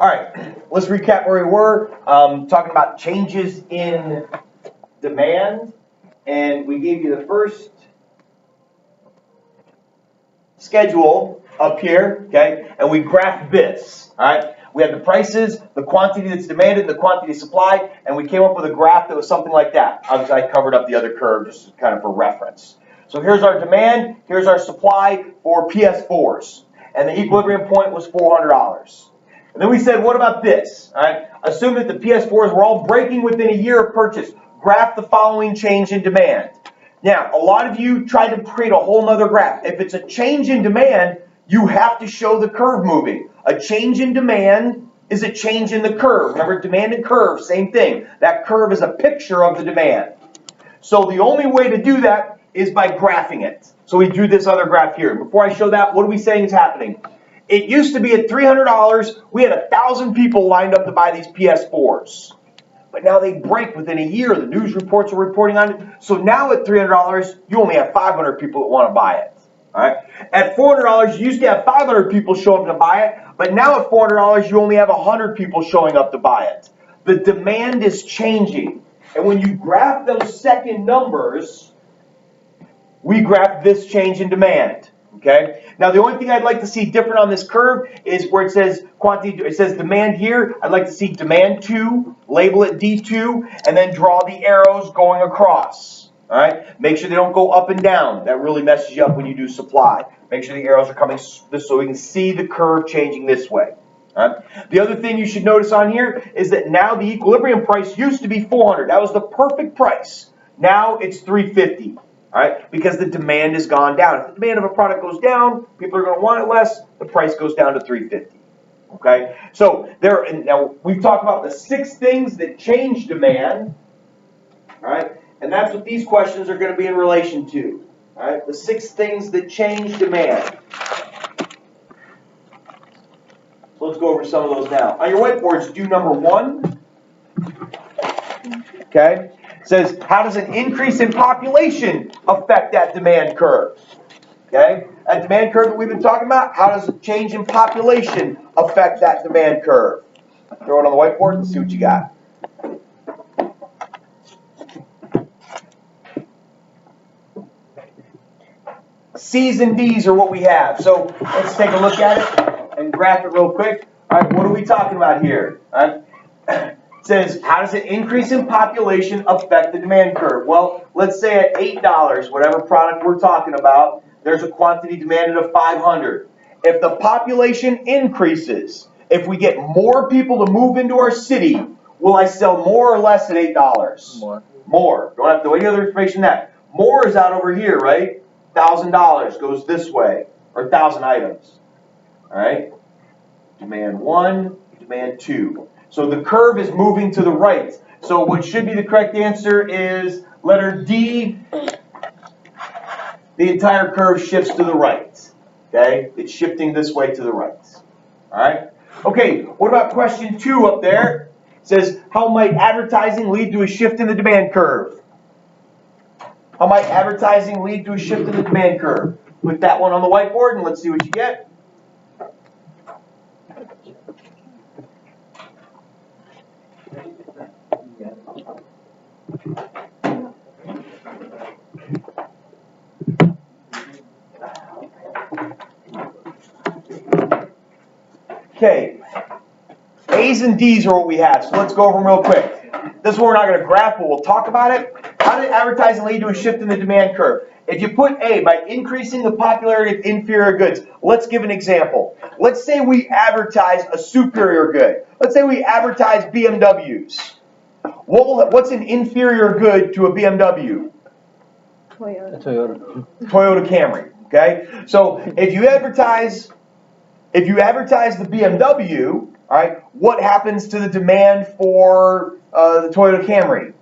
All right, let's recap where we were, talking about changes in demand, and we gave you the first schedule up here, okay, and we graphed this, all right? We had the prices, the quantity that's demanded, the quantity supplied, and we came up with a graph that was something like that. I covered up the other curve just kind of for reference. So here's our demand, here's our supply for PS4s, and the equilibrium point was $400. And then we said, what about this? All right, assume that the PS4s were all breaking within a year of purchase. Graph the following change in demand. Now, a lot of you tried to create a whole nother graph. If it's a change in demand, you have to show the curve moving. A change in demand is a change in the curve. Remember, demand and curve, same thing. That curve is a picture of the demand. So the only way to do that is by graphing it. So we drew this other graph here. Before I show that, what are we saying is happening? It used to be at $300, we had 1,000 people lined up to buy these PS4s. But now they break within a year. The news reports are reporting on it. So now at $300, you only have 500 people that want to buy it. All right? At $400, you used to have 500 people show up to buy it. But now at $400, you only have 100 people showing up to buy it. The demand is changing. And when you graph those second numbers, we graph this change in demand. Okay. Now the only thing I'd like to see different on this curve is where it says quantity. It says demand here. I'd like to see demand 2, label it D2, and then draw the arrows going across. All right. Make sure they don't go up and down. That really messes you up when you do supply. Make sure the arrows are coming this so we can see the curve changing this way. All right. The other thing you should notice on here is that now the equilibrium price used to be $400. That was the perfect price. Now it's $350. All right, because the demand has gone down. If the demand of a product goes down, people are going to want it less. The price goes down to $350. Okay, so now we've talked about the 6 things that change demand. All right, and that's what these questions are going to be in relation to. All right, the 6 things that change demand. So let's go over some of those now. On your whiteboards, do number 1. Okay. Says, how does an increase in population affect that demand curve? Okay? That demand curve that we've been talking about, how does a change in population affect that demand curve? Throw it on the whiteboard and see what you got. C's and D's are what we have. So let's take a look at it and graph it real quick. All right, what are we talking about here? All right. It says, how does an increase in population affect the demand curve? Well, let's say at $8, whatever product we're talking about, there's a quantity demanded of 500. If the population increases, if we get more people to move into our city, will I sell more or less at $8? More. More. Don't have to any other information than that. More is out over here, right? $1,000 goes this way, or 1,000 items. All right? Demand 1, demand 2. So the curve is moving to the right. So what should be the correct answer is letter D. The entire curve shifts to the right. Okay? It's shifting this way to the right. All right? Okay, what about question 2 up there? It says, how might advertising lead to a shift in the demand curve? How might advertising lead to a shift in the demand curve? Put that one on the whiteboard and let's see what you get. Okay, A's and D's are what we have, so let's go over them real quick. This one we're not going to graph, but we'll talk about it. How did advertising lead to a shift in the demand curve? If you put A, by increasing the popularity of inferior goods, let's give an example. Let's say we advertise a superior good. Let's say we advertise BMWs. What's an inferior good to a BMW? Toyota. Toyota Camry, okay? So if you advertise the BMW, all right, what happens to the demand for the Toyota Camry?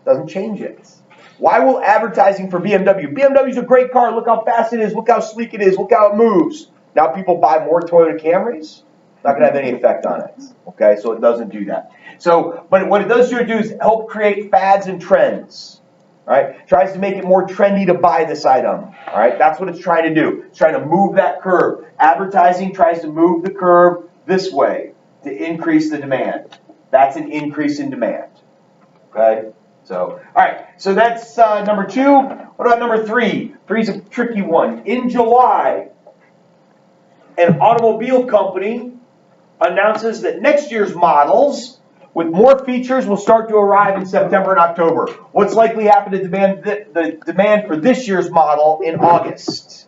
Doesn't change it. Why will advertising for BMW? BMW's a great car. Look how fast it is. Look how sleek it is. Look how it moves. Now people buy more Toyota Camrys? Not going to have any effect on it. Okay, so it doesn't do that. So, but what it does do is help create fads and trends. All right, tries to make it more trendy to buy this item. All right, that's what it's trying to do. It's trying to move that curve. Advertising tries to move the curve this way. to increase the demand. That's an increase in demand. Okay? So, all right. So that's number 2. What about number 3? 3 is a tricky one. In July, an automobile company announces that next year's models with more features will start to arrive in September and October. What's likely happened to the demand for this year's model in August?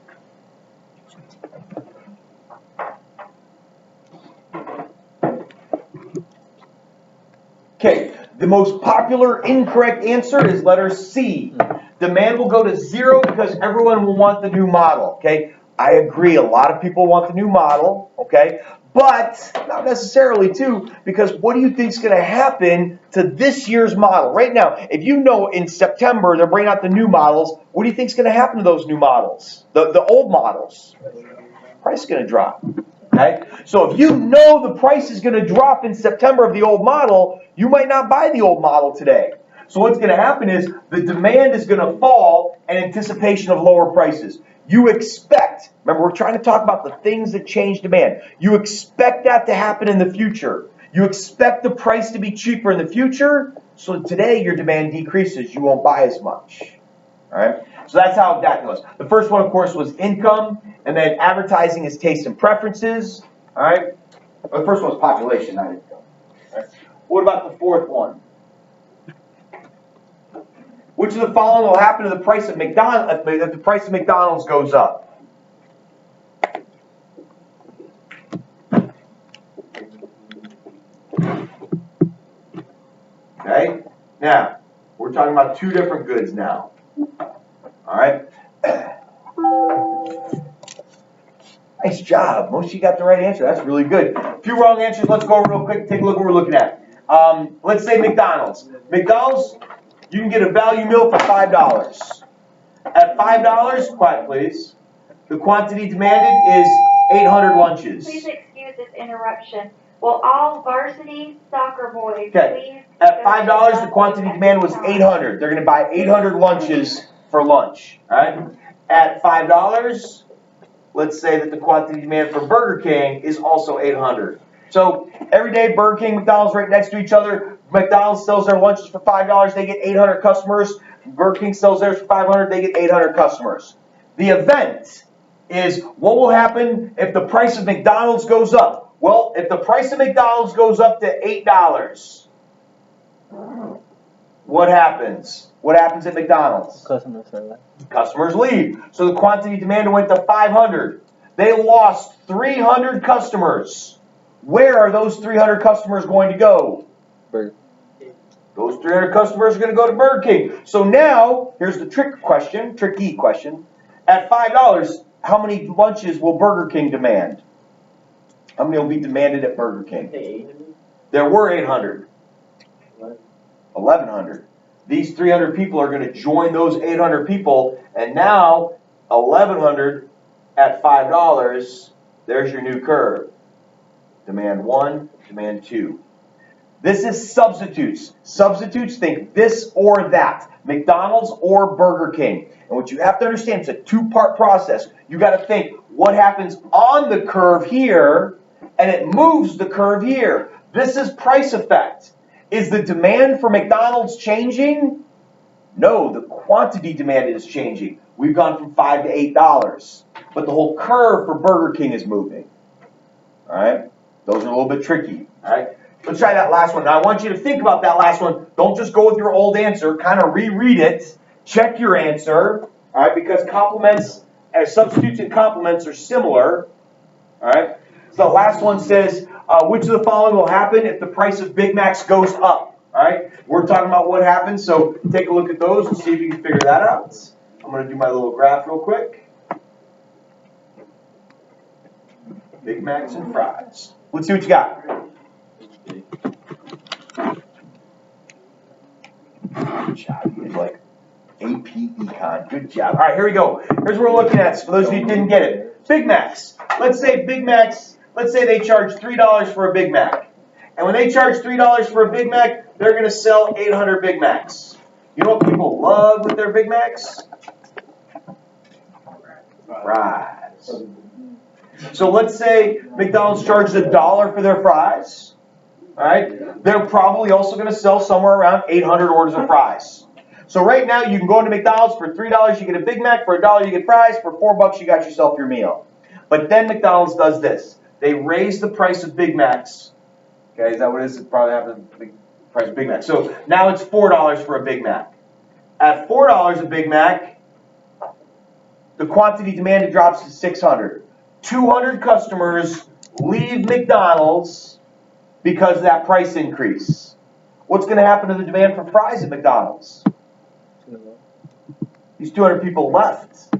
Okay, the most popular incorrect answer is letter C. Demand will go to 0 because everyone will want the new model. Okay, I agree. A lot of people want the new model. Okay, but not necessarily too, because what do you think is going to happen to this year's model right now? If you know in September they're bringing out the new models, what do you think is going to happen to those new models? The old models, price is going to drop. Okay? So if you know the price is going to drop in September of the old model, you might not buy the old model today. So what's going to happen is the demand is going to fall in anticipation of lower prices. You expect, remember we're trying to talk about the things that change demand. You expect that to happen in the future. You expect the price to be cheaper in the future, so today your demand decreases. You won't buy as much. All right? So that's how that goes. The first one, of course, was income, and then advertising is taste and preferences. All right? Well, the first one was population, not income. All right? What about the fourth one? Which of the following will happen to the price of McDonald's if the price of McDonald's goes up? Okay? Now, we're talking about 2 different goods now. All right? Nice job. Most of you got the right answer. That's really good. A few wrong answers. Let's go real quick and take a look at what we're looking at. Let's say McDonald's. McDonald's, you can get a value meal for $5. At $5, quiet please, the quantity demanded is 800 lunches. Please excuse this interruption. Will all varsity soccer boys Okay. please... At $5, the quantity demanded was 800. They're going to buy 800 lunches for lunch. All right? At $5, let's say that the quantity demand for Burger King is also 800. So every day Burger King, McDonald's right next to each other. McDonald's sells their lunches for $5. They get 800 customers. Burger King sells theirs for $500. They get 800 customers. The event is what will happen if the price of McDonald's goes up. Well, if the price of McDonald's goes up to $8, what happens? What happens at McDonald's? Customers leave. So the quantity demanded went to 500. They lost 300 customers. Where are those 300 customers going to go? Burger. Those 300 customers are going to go to Burger King. So now, here's the tricky question. At $5, how many lunches will Burger King demand? How many will be demanded at Burger King? There were 800. 1,100. These 300 people are going to join those 800 people, and now 1,100 at $5, there's your new curve. Demand 1, demand 2. This is substitutes. Substitutes think this or that. McDonald's or Burger King. And what you have to understand, it's a 2-part process. You got to think what happens on the curve here, and it moves the curve here. This is price effect. Is the demand for McDonald's changing? No, the quantity demanded is changing. We've gone from $5 to $8. But the whole curve for Burger King is moving. All right? Those are a little bit tricky. All right? Let's try that last one. Now, I want you to think about that last one. Don't just go with your old answer. Kind of reread it. Check your answer. All right? Because complements, substitutes and complements are similar. All right? So the last one says, which of the following will happen if the price of Big Macs goes up? All right? We're talking about what happens, so take a look at those and see if you can figure that out. I'm going to do my little graph real quick. Big Macs and fries. Let's see what you got. Good job. You did like AP Econ. Good job. All right, here we go. Here's what we're looking at. For those of you who didn't get it. Big Macs. Let's say Big Macs, let's say they charge $3 for a Big Mac. And when they charge $3 for a Big Mac, they're going to sell 800 Big Macs. You know what people love with their Big Macs? Fries. So let's say McDonald's charges $1 for their fries. All right, they're probably also going to sell somewhere around 800 orders of fries. So right now you can go into McDonald's for $3 you get a Big Mac, for $1 you get fries, for $4 you got yourself your meal. But then McDonald's does this: they raise the price of Big Macs. Okay, is that what it is? It probably happened. The price of Big Mac. So now it's $4 for a Big Mac. At $4 a Big Mac, the quantity demanded drops to 600. 200 customers leave McDonald's because of that price increase. What's going to happen to the demand for fries at McDonald's? These 200 people left.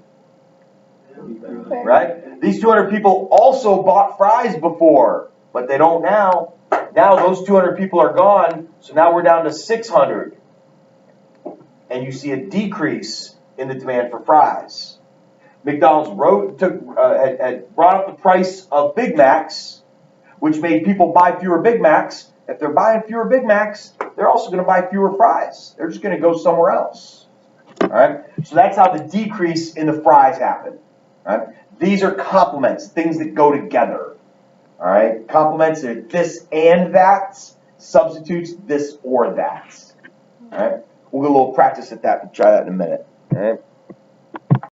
Right? These 200 people also bought fries before, but they don't now. Now those 200 people are gone, so now we're down to 600. And you see a decrease in the demand for fries. McDonald's had brought up the price of Big Macs, which made people buy fewer Big Macs. If they're buying fewer Big Macs, they're also going to buy fewer fries. They're just going to go somewhere else. All right? So that's how the decrease in the fries happened. All right? These are complements, things that go together. All right? Complements are this and that. Substitutes this or that. All right? We'll get a little practice at that. We'll try that in a minute. All right?